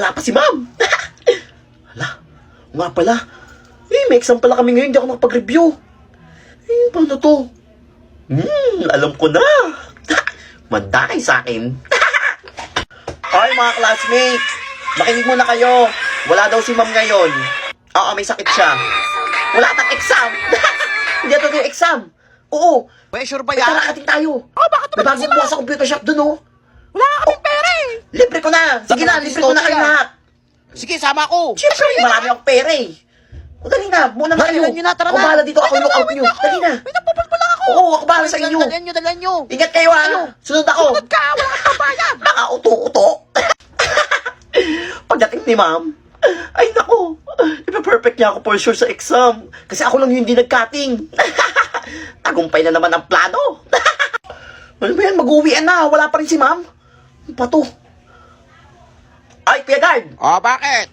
wala pa si ma'am. Hala, nga pala. May exam pala kami ngayon, hindi ako nakapag-review. Paano to? Alam ko na. Manday sa akin. Ay, mga classmates, makinig muna kayo. Wala daw si ma'am ngayon. Oo, may sakit siya. Wala tang exam. Hindi ito yung exam. Oo. May sure ba May yan? kalakating tayo. Oh, bakit May naman bago bukas sa computer shop dun, oh. Wala ka kaming pera eh. Libre ko na. Sige na, libre ko na kayo lahat. Sige, sama ko. Siyempre, marami akong pera eh. O, dali na. Muna na kayo. Dalihan nyo na, tara Ako na. bahala dito. Ako yung lookout nyo. Dali na. May napupulpo lang ako. Oo, ako bahala sa inyo. Dalihan nyo. Ingat kayo, ha. Sunod ako. Sunod ka, wala kang pabayan. Nakauto-uto. Pagdating ni ma'am, ay nako, ipa-perfect niya ako for sure sa exam. Kasi ako lang yung hindi nag-cutting. Tagumpay na naman ang plano. Ano ba yan? Mag-uwian na. Wala pa rin si ma'am. Ano pa to? Ay, Kuya Guard. Oh, bakit?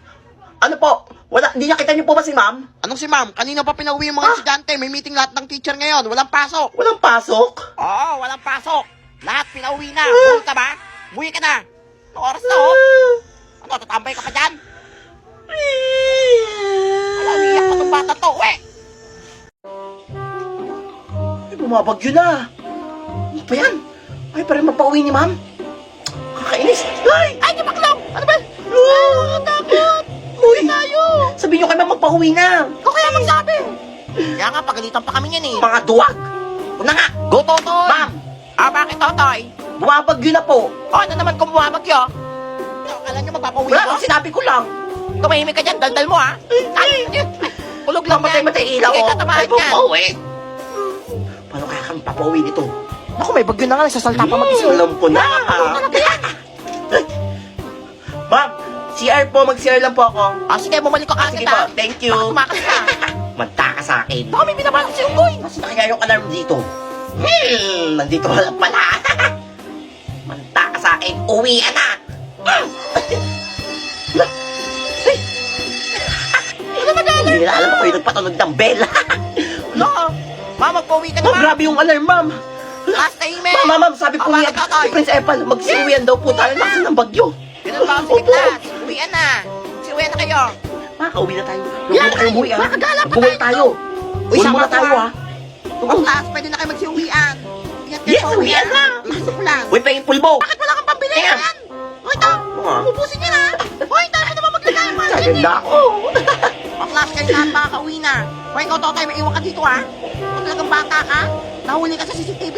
Ano po? Wala, hindi nakita niyo po ba si ma'am? Anong si ma'am? Kanina pa pinauwi yung mga estudyante. May meeting lahat ng teacher ngayon. Walang pasok. Walang pasok? Oo, walang pasok. Lahat pinauwi na. Buhay ka ba? Buhay ka na. Anong oras na, oh? Ano, tatambay ka pa dyan? Wala, umiyak pa itong bata to, eh. Ay, bumabagyo na. Ano pa yan? Ay, parang mapauwi ni ma'am. Kakainis. Ay! Ay, di baklaw! Ano ba? Takot! Uy! Tayo! Sabihin nyo kay ma'am magpauwi na. Ikaw kaya magsabi. Kaya nga, pagalitan pa kami yan eh. Mga duwag. Una nga. Go, Totoy! Ma'am, Ah, bakit, Totoy? bumabagyo na po. Oh, ano naman kung bumabagyo? Akala nyo magpapauwi Wala ko? kang sinabi ko lang. Tumahimik ka dyan, daldal mo ha? Ay! Kulog lang Mamatay-matay ilaw Sige, ko. tatamaan Ay, yan. papauwi. Paano kaya kami papauwi nito? Ako, may bagyo na nga, nagsasalta pa mag-isip. Alam ko na. Ma'am, CR po. Mag-CR lang po ako. Ah, sige, bumalik ko Sige agad po, ha. thank you. Baka tumakas ka. Manta ka sa akin. Baka may binabalak si Unggoy. Kasi na kaya yung alarm dito. Nandito wala pala. Manta ka sa akin. Uwi ka na. Ano magalit? Hindi nila alam ako yung nagpatunog ng bell. No. Ma, magpauwi ka na Ma'am, ba? grabe yung alarm, ma'am. Last time Ma'am, sabi po Ah, niya, bakit, Totoy? ni Prince Epal, mag-uwian daw po tayo lakas ng bagyo. Ganun ba ang sige class? Uwian na. Uwian na kayo. Makakauwi na tayo. Yan, Huwag na kayo umuwi, ha? makagala pa Bumalik tayo. tayo. Uy, Uwi sama muna ko, tayo, ha? ha? Ang class, pwede na kayo magsiuwian. Ingat kayo Yes, sa uwian na. Gusto ko lang. Uy, pahing pulbo. Bakit wala kang pambili? Ayan. Ayan. Uy, ito. Ah. Ubusin niya na. Uy, dahil mo naman maglagay mo. Saganda ako. Ang class kayo lahat makakauwi na. Uy, ikaw, Totoy, maiwan ka dito, ha? Kung talagang bata ka, nahuli ka sa CCTV.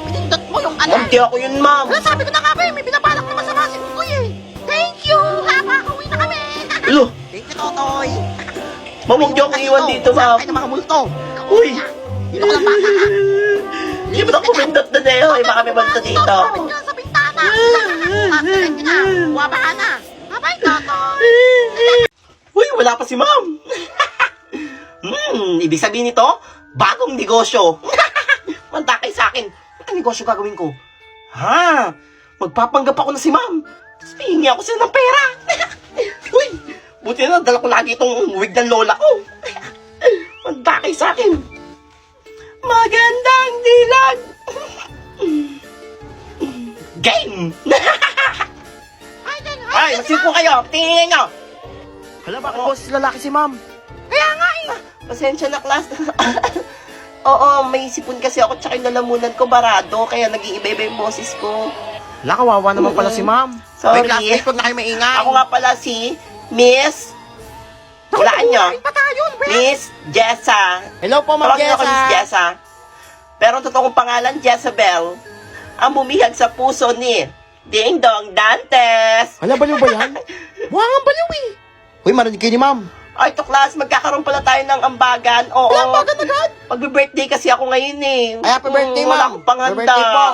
Pinindot mo yung Ma'am, alarm. di ako yun, ma'am. Wala, sabi ko na nga ba eh, may binabalak naman sa mga sinukoy eh. Thank you, ha? Makakauwi na kami. Ulo, Thank you, Totoy. ma'am, huwag niyo akong iwan dito, ma'am. Sakay ng mga multo. Uy. Dito ka lang bata ka. Hindi mo na kumindot na Neo. Eh, baka may banta dito. Kapit ka lang sa bintana. Tapos ka na. Buwabahan na. Abay, Totoy. Uy, wala pa si ma'am. Ibig sabihin nito, bagong negosyo. Manta kay sa akin. Anong negosyo gagawin ko? Ha? Magpapanggap ako na si ma'am. Tapos hihingi ako sila ng pera. Uy, buti na dala ko lagi itong wig ng lola ko. Manta kay sa akin. Magandang dilag. Game! Ay, magsipo kayo. Tingin nyo. Hala, bakit boses lalaki si ma'am? Kaya nga eh. Pasensya na, class. Oo, may sipon kasi ako tsaka yung lalamunan ko barado, kaya nag-iiba-iba yung boses ko. Hala, kawawa naman pala si ma'am. Sorry. May classmate, huwag na kayo maingay. Ako nga pala si Miss... Walaan nyo. Pa tayo, Miss Jessa. Hello po, Ma'am Tawagin ako Miss Jessa. Jessa. Pero ang totoong pangalan, Jezebel, ang bumihag sa puso ni Ding Dong Dantes. Hala, baliw ba yan? Mukha nga baliw eh. Uy, marinig kayo ni ma'am. Ay, to class, magkakaroon pala tayo ng ambagan. Oo. Kaya ambagan agad? Magbe-birthday kasi ako ngayon eh. Ay, happy birthday, Wala ma'am. akong panghanda. Happy birthday po.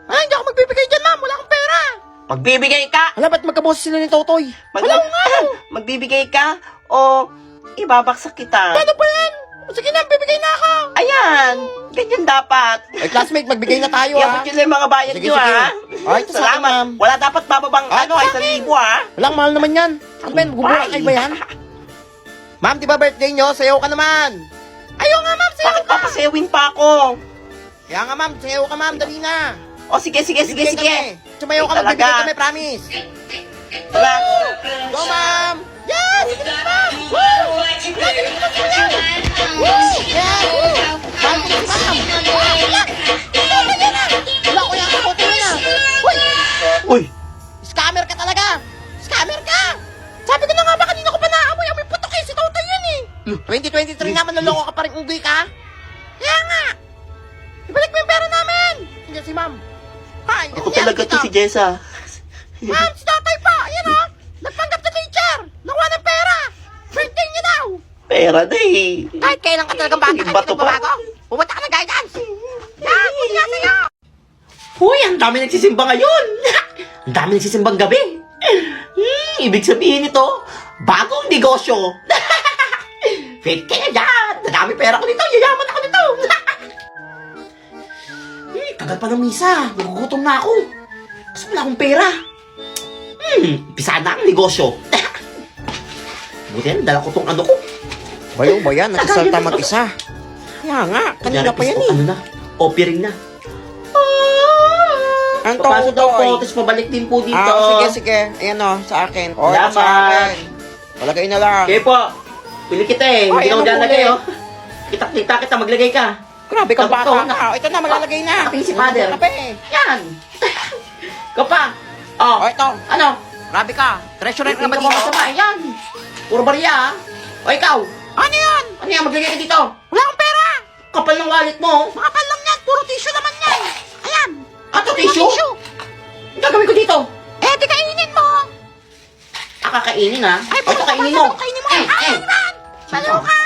Ay, hindi ako magbibigay dyan, ma'am. Wala akong pera. Magbibigay ka. Hala, ba't magkaboses sila ni Totoy? Wala ko nga. Magbibigay ka o ibabaksak kita. Paano pa yan? Sige na, bibigay na ako. Ayan, ganyan dapat. Ay, classmate, magbigay na tayo, ha? Iabot yun lang yung mga bayad Sige, nyo, sige. ha? Ay, ito sa akin, Salamat. ma'am. Wala dapat bababang, Ay, ano, ito ay sa akin. 1,000, ha? Walang mahal naman yan. Ano ba yan? Gugulakay ba yan? Ma'am, di ba birthday nyo? Sayaw ka naman. Ayaw nga, ma'am. Sayaw Bakit ka. papasewin pa ako? Kaya nga, ma'am. Sayaw ka, ma'am. Dali na. O, sige. Bibigay Sige. kami. Sumayaw ka, Ay, magbibigay talaga. kami, promise. Wala. 2023 na, manloloko ka pa rin, unggoy ka? Kaya nga! Ibalik mo yung pera namin! Hindi si ma'am. Hi, Ako talaga to si Jessa. Ma'am, si tatay pa! Ayan o! Nagpanggap na teacher! Nakuha ng pera! Birthday niya daw! Pera na eh. Kahit kailan ka talagang bata, Yung kahit bato ito pa. babago, pumunta ka ng guidance! Yan! Buti nga sa'yo! Uy, ang dami nagsisimba ngayon. Ang dami nagsisimbang gabi. Ibig sabihin nito, bagong negosyo. Fit ka na dyan. Nadami pera ko dito. Yayaman ako dito. Tagal pa ng misa. Nagugutom na ako. Kasi wala akong pera. Pisa na ang negosyo. Buti yan, dala ko tong ano ko. Bayo ba yan? Nagsasalta mag-isa. Kaya nga, kanina pa yan eh. Ano na? Offering na. Ang Papasok tawag daw daw po, tapos pabalik din po dito. sige. Ayan o, sa akin. O, Salamat. sa akin. Palagay na lang. Okay po. Pili kita eh. Hindi Ay, ka mo ano dyan po lagay eh? oh. Kita kita, maglagay ka. Grabe kang Tapos bata to, ka. Ito na, maglalagay na. Kape si father. Kape. Yan. Ikaw pa. Oh. O, ito. Ano? Grabe ka. Treasurer ka ba Hindi dito? mo masama. Yan. Puro bariya ah. O ikaw. Ano yan? Ano yan? Maglagay ka dito. Wala akong pera. Kapal ng wallet mo. Makapal lang yan. Puro tissue naman yan. Ayan. Ato tissue? Ang gagawin ko dito. Eh, di kainin mo. Kakainin ha. Ay, O ito kainin mo. Kainin mo. Ay, man. Balo ka.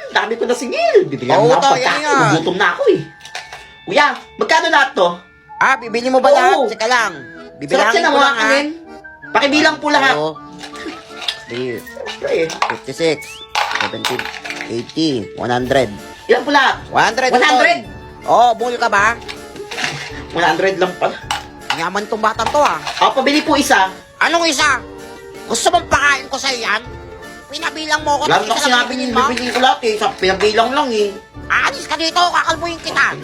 Dami ko na singil. Bibili Oo, ako ng to, yan pagkain. yan. Nagutom na ako eh. Kuya, magkano lahat to? Ah, bibili mo ba Oo. lahat? Sika lang. Sarap Bibilangin siya na ko mga lang, ha? kanin. Pakibilang po lahat. Oo. 3, Eh, 56, 70, 80, 100. ilan po lahat? 100. 100? Oo, bull ka ba? 100 lang pala. Yaman tong batang to ah. Pabili po isa. Anong isa? Gusto mong pakain ko sa'yo yan? Pinabilang mo ko. Lalo na kasi sinabi niyo, bibili ko lahat eh. Sa pinabilang lang eh. Alis ka dito, kakalbuhin kita.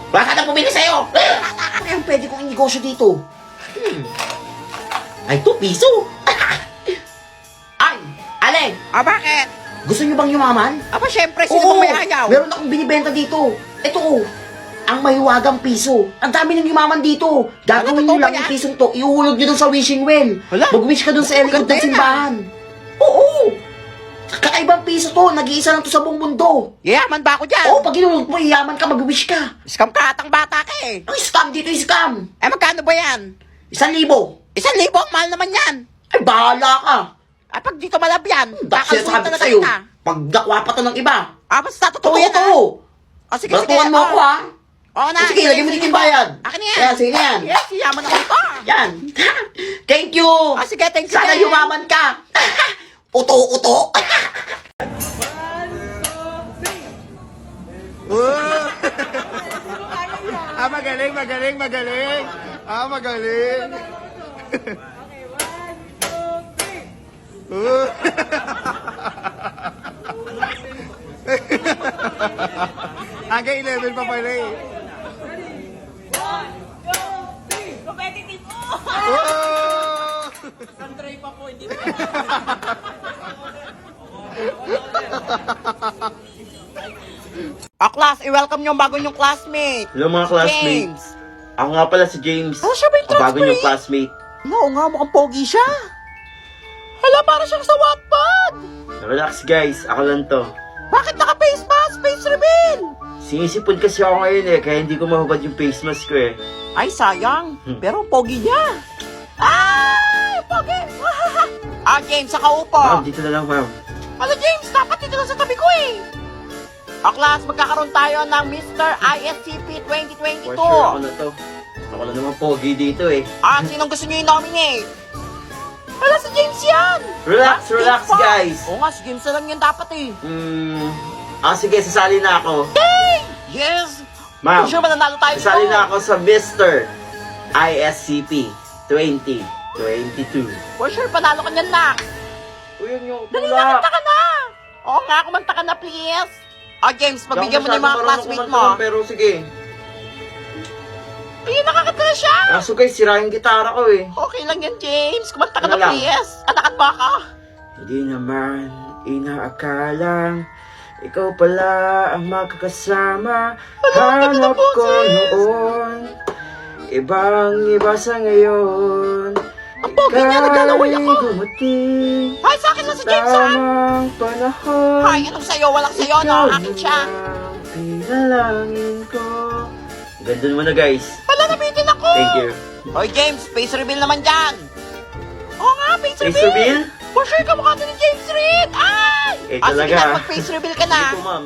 Baka na bumili sa'yo. Ano yung pwede kong negosyo dito? Ay, 2 piso. Ay, Ale, Ah, bakit? gusto niyo bang yumaman? Aba, syempre, sino bang may ayaw? Meron akong binibenta dito. Ito oh. Ang mahiwagang piso. Ang dami ng yumaman dito. Gagawin Ano, totoo niyo lang ba yung yan? pisong to. Iuhulog niyo dun sa wishing well. Hala. Mag-wish ka dun sa likod Ganda ng yan, simbahan. Oo. Kakaibang piso to. Nag-iisa lang to sa buong mundo. Yaman ba ako dyan? Oo, pag inulog mo, iyaman ka, mag-wish ka. Scam ka atang bata ka eh. Ang scam dito yung scam. Eh, magkano ba yan? 1,000. 1,000, ang mahal naman yan. Ay, bahala ka. Ay, pag dito malab yan, Bakit kakalbuhin sabi ko talaga sa'yo? kita. Pag dakwa pa to ng iba. Ah, basta totoo Totoo yan to. ah. O, sige, sige. Batuan mo oh. ako ha. Oo na. Sige, lagyan mo dito yung bayad. Akin na yan. Yan, sige na yan. Yes, yaman ako ito. Yan. Thank you. Ah, sige, thank you. Sana din. yumaman ka. Uto-uto. Ah, magaling, magaling, magaling. Ah, magaling. Hanggang 11 pa pala eh. Competitive po! Oh! Sandray pa po, hindi po. Class, i-welcome yung bago yung classmate. Hello mga classmates. James. Ako nga pala si James. Oh, siya ba yung Ang bago transfer niyong eh? classmate. Oo nga, mukhang pogi siya. Hala, para siyang sa Wattpad. Relax guys, ako lang to. Bakit naka-face mask? Face reveal. Sinisipon kasi ako ngayon eh, kaya hindi ko mahubad yung face mask ko eh. Ay, sayang. Pero pogi niya. Ay, pogi. James, saka upo. Ma'am, dito na lang ma'am. Hala, James, dapat dito lang sa tabi ko eh. Class, magkakaroon tayo ng Mr. ISCP 2022. For sure ako na to. Ako na naman pogi dito eh. Sinong gusto niyo i-nominate? Hala, si James yan. Relax, relax James pa. guys. Oo nga, si James na lang yan dapat eh. Sige, sasali na ako. Yes. Ma'am, Sure, mananalo tayo sasali dito. na ako sa Mr. ISCP 2022. For sure, panalo ka niyan na. Uy, yun yung Dali na, kanta ka na. Oo nga, kumanta ka na, please. James, pagbigyan mo na yung mga classmate mo. Pero sige. Ay, nakakanta na siya. Kaso guys, sira yung gitara ko eh. Okay lang yan, James. Kumanta ka Ano na, lang? please. Anakan ba ka? Hindi naman inaakalang ikaw pala ang makakasama. Hanap ko noon, ibang iba sa ngayon. Ang pogi pogi niya, naglalaway ako. dumating. Ay, sa akin lang si James, ha? Tamang panahon. Ay, anong sayo? Walang sayo, no? Akin siya. Pinalangin ko. Ganda naman na, guys. Wala, nabitin ako. Thank you. Hoy, James, face reveal naman dyan. Oo nga, face Face reveal. reveal? For sure, kamukha to ni James Reid. Ay! Eh, Sige talaga. na, mag-face reveal ka na. Hindi po, ma'am.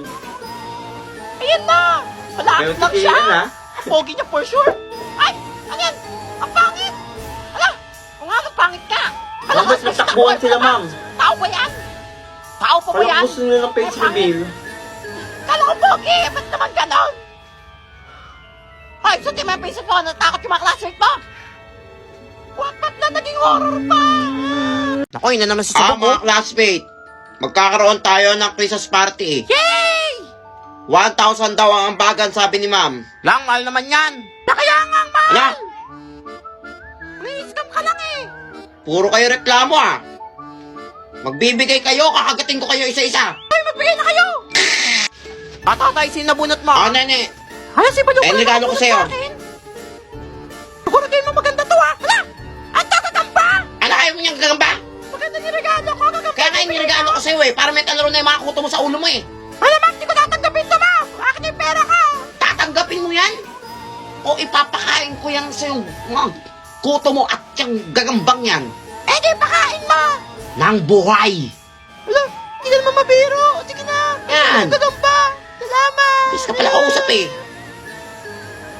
Ayan na. Malapit Pero lang sige siya. yan, ha? Ang pogi niya for sure. Ay, ano yan? Ang pangit. Ala, kung nga pangit ka. Ala, Ma'am, ba't nagtakbuhan sila, ma'am? Tao ba yan? Tao pa ba Parang yan? gusto nila ng face reveal. Kala ko pogi. Ba't naman ganon? Ay, sa team ang face mo, natakot yung mga classmate mo. Ba't na naging horror pa? Ako, yun na naman sa sabog mga classmate, magkakaroon tayo ng Christmas party. Yay! 1,000 daw ang ambagan, sabi ni ma'am. Lang, mahal naman yan. Kaya nga, ang mahal. Ala, May scam ka lang eh. puro kayo reklamo ah. Magbibigay kayo, kakagating ko kayo isa-isa. Ay, magbigay na kayo. Tatay, sinabunot mo. Ah, nene, Hala, si Badyo Eh, regalo ko sa'yo. Siguro kayo mo maganda to, ha? Hala! Ang tatagamba! ano kayo mo niyang gagamba? Maganda ni regalo ko, gagamba. Kaya nga yung regalo ko sa'yo eh, para may kalaro na yung mga kuto mo sa ulo mo eh. Hala, ma'am, di ko tatanggapin to, ma'am. Akin yung pera ko. Tatanggapin mo yan? O ipapakain ko yan sa yung mga kuto mo at yung gagambang yan Eh, di pakain mo. ng buhay. Hala, hindi ka naman mabiro. Sige na. Yan. Gagamba. Salamat. Bis ka pala kausap eh.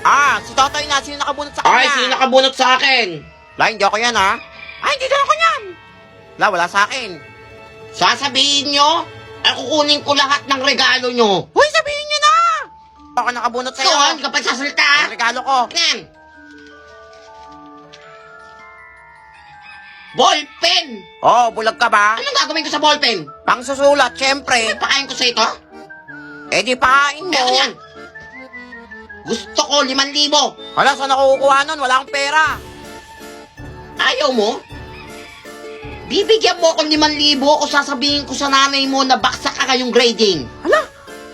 Ah, si Totoy na. Sino nakabunot sa kanya? Ay, sino nakabunot sa akin? La, hindi ako yan, ha? Ay, hindi din ako yan. La, wala sa akin. Sasabihin nyo, ay kukunin ko lahat ng regalo nyo. Uy, sabihin niyo na. Ako nakabunot sa'yo. Doon, kapag sasalita, Ang regalo ko. yan. Ballpen! Oh, bulag ka ba? Anong gagawin ko sa ballpen? Pang susulat, syempre. Pakain ko sa ito? Eh, di pakain mo. Eto yan. Gusto ko 5,000. Hala, saan ako kukuha nun? Wala akong pera. Ayaw mo? Bibigyan mo ako 5,000 o sasabihin ko sa nanay mo na baksak ka kayong grading. Hala,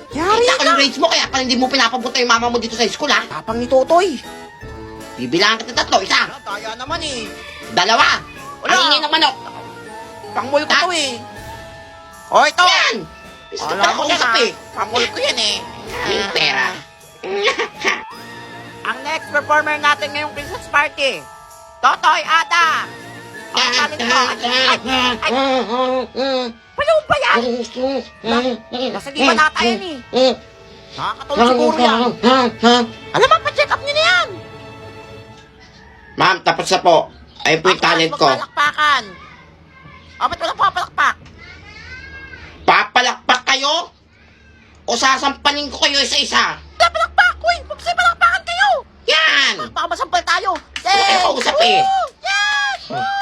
yari Kita ko ka. yung grades mo kaya pala hindi mo pinapapunta yung mama mo dito sa school ha. Tapang ni Totoy. Bibilangan kita 3, 1, Hala, kaya naman eh. 2. Wala. Ang ingay ng manok. Pangmul ko to eh. O, ito. Yan! Gusto ko pala Alam mo yan, kausap ha? eh. Pangmul ko yan eh. Yung pera. Ang next performer natin ngayong Christmas party. Totoy Ada. Ang talent ko. Ay, palaw ba yan? Nasa di ba nata yan eh? Nakakatulog siguro yan. Alam mo, pa-check up nyo na yan. Ma'am, tapos na po. Ayun po yung talent ko. Magpalakpakan. O, ba't walang papalakpak? Papalakpak kayo? O sasampaling ko kayo isa-isa? Palakpak! Uy, magpalakpakan kayo! Yan! Baka masampal tayo. Huwag kayo kausap eh. Yes! Woo!